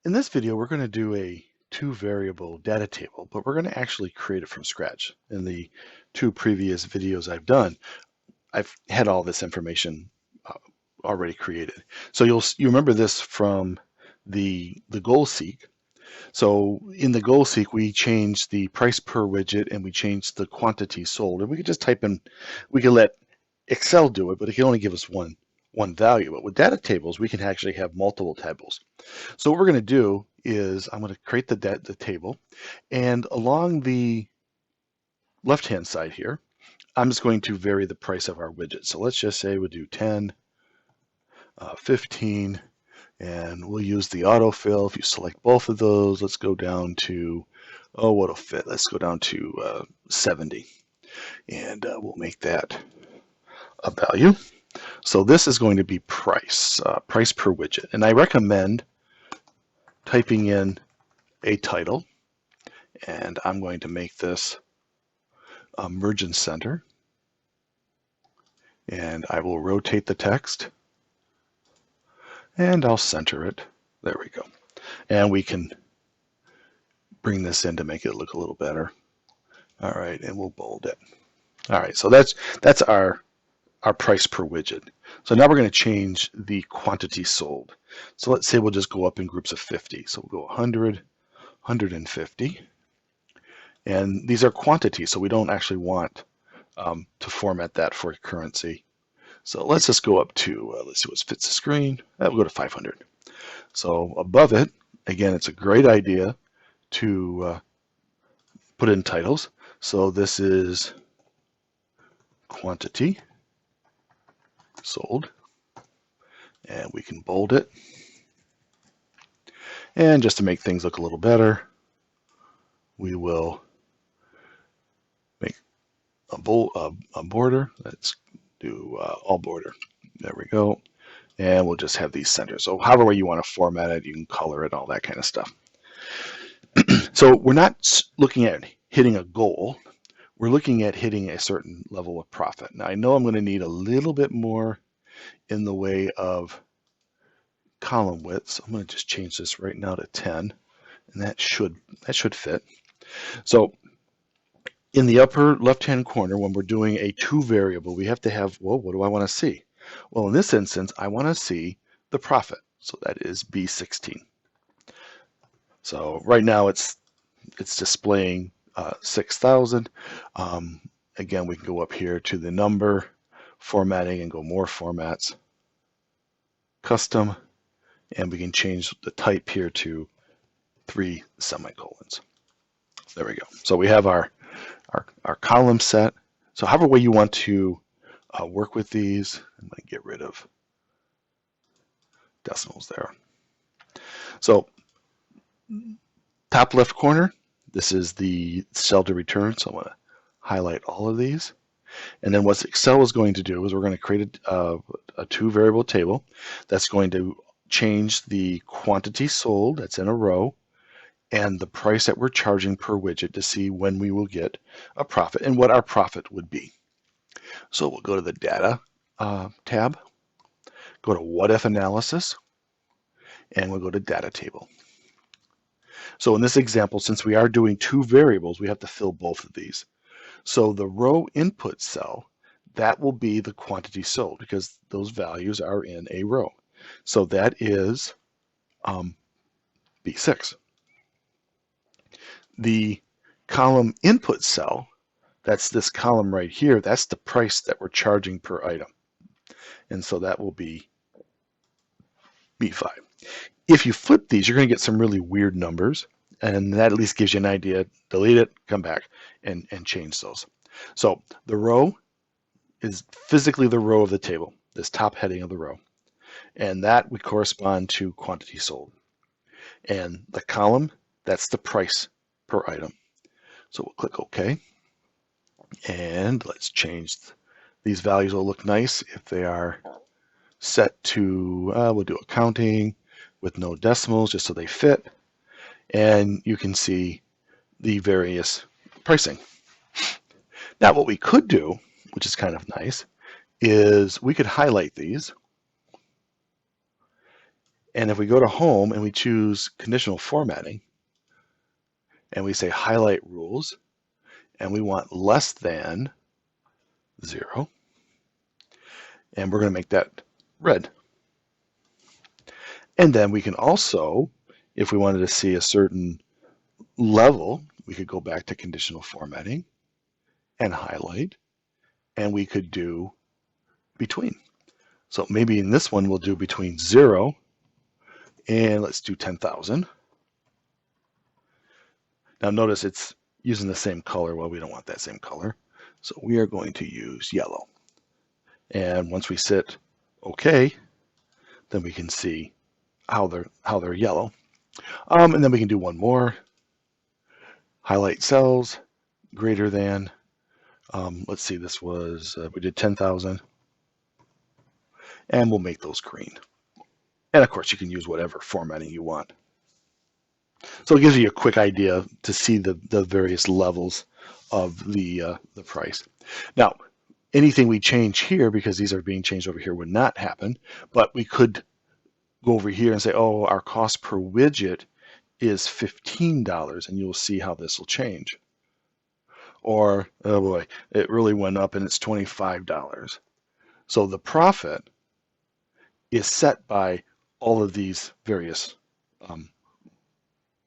In this video, we're going to do a two variable data table, but we're going to actually create it from scratch. In the two previous videos I've done, I've had all this information already created. So you remember this from the goal seek. So in the goal seek, we changed the price per widget and we changed the quantity sold. And we could just type in, we could let Excel do it, but it can only give us one value. But with data tables, we can actually have multiple tables. So what we're going to do is I'm going to create the table, and along the left-hand side here, I'm just going to vary the price of our widget. So let's just say we'll do 10, 15, and we'll use the autofill. If you select both of those, let's go down to, oh, what'll fit? Let's go down to 70, and we'll make that a value. So this is going to be price per widget, and I recommend typing in a title, and I'm going to make this Merchant Center, and I will rotate the text, and I'll center it. There we go. And we can bring this in to make it look a little better. All right, and we'll bold it. All right, so that's our price per widget. So now we're going to change the quantity sold. So let's say we'll just go up in groups of 50. So we'll go 100, 150. And these are quantities, so we don't actually want to format that for currency. So let's just go up to, let's see what fits the screen. We'll go to 500. So above it, again, it's a great idea to put in titles. So this is quantity sold, and we can bold it. And just to make things look a little better, we will make a border. Let's do all border. There we go. And we'll just have these centers. So however way you want to format it, you can color it, all that kind of stuff. So we're not looking at hitting a goal. We're looking at hitting a certain level of profit. Now I know I'm going to need a little bit more in the way of column width. So I'm going to just change this right now to 10, and that should fit. So in the upper left-hand corner, when we're doing a two variable, we have to have, well, what do I want to see? Well, in this instance, I want to see the profit. So that is B16. So right now it's displaying 6,000. Again, we can go up here to the number, formatting, and go more formats, custom, and we can change the type here to 3 semicolons. There we go. So we have our column set. So however way you want to work with these, I'm going to get rid of decimals there. So top left corner, this is the cell to return. So I'm going to highlight all of these. And then what Excel is going to do is we're going to create a two variable table that's going to change the quantity sold, that's in a row, and the price that we're charging per widget to see when we will get a profit and what our profit would be. So we'll go to the data tab, go to what if analysis, and we'll go to data table. So in this example, since we are doing two variables, we have to fill both of these. So the row input cell, that will be the quantity sold because those values are in a row. So that is B6. The column input cell, that's this column right here, that's the price that we're charging per item. And so that will be B5. If you flip these, you're going to get some really weird numbers, and that at least gives you an idea. Delete it, come back, and change those. So the row is physically the row of the table, this top heading of the row, and that would correspond to quantity sold. And the column, that's the price per item. So we'll click OK, and let's change these values. Will look nice if they are set to, we'll do accounting with no decimals just so they fit, and you can see the various pricing. Now what we could do, which is kind of nice, is we could highlight these And if we go to home and we choose conditional formatting and we say highlight rules and we want less than 0, and we're going to make that red. And then we can also, if we wanted to see a certain level, we could go back to conditional formatting and highlight, and we could do between. So maybe in this one, we'll do between 0 and let's do 10,000. Now notice it's using the same color. Well, we don't want that same color. So we are going to use yellow. And once we hit OK, then we can see how they're yellow. And then we can do one more. Highlight cells greater than. Let's see, this was, we did 10,000. And we'll make those green. And of course, you can use whatever formatting you want. So it gives you a quick idea to see the various levels of the price. Now, anything we change here, because these are being changed over here, would not happen, but we could go over here and say, oh, our cost per widget is $15, and you'll see how this will change. Or, oh boy, it really went up and it's $25. So the profit is set by all of these various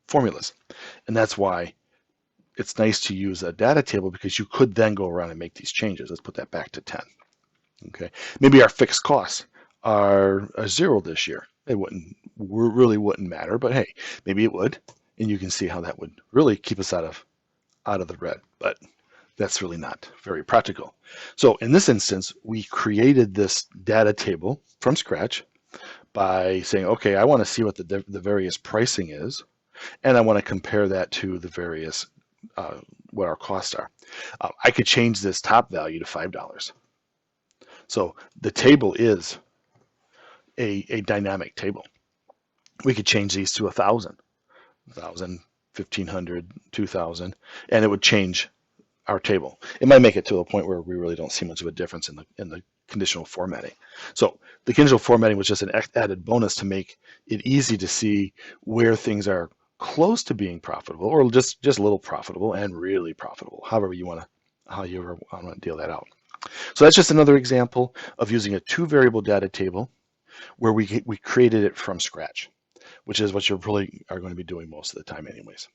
formulas. And that's why it's nice to use a data table, because you could then go around and make these changes. Let's put that back to 10. Okay, maybe our fixed costs are 0 this year. It really wouldn't matter, but hey, maybe it would, and you can see how that would really keep us out of the red. But that's really not very practical. So in this instance, we created this data table from scratch by saying, okay, I want to see what the various pricing is, and I want to compare that to the various what our costs are. I could change this top value to $5. So the table is a dynamic table. We could change these to 1,000, 1,500, 2,000, and it would change our table. It might make it to a point where we really don't see much of a difference in the conditional formatting. So the conditional formatting was just an added bonus to make it easy to see where things are close to being profitable, or just a little profitable, and really profitable, however you want to deal that out. So that's just another example of using a 2-variable data table where we created it from scratch, which is what you really are going to be doing most of the time anyways.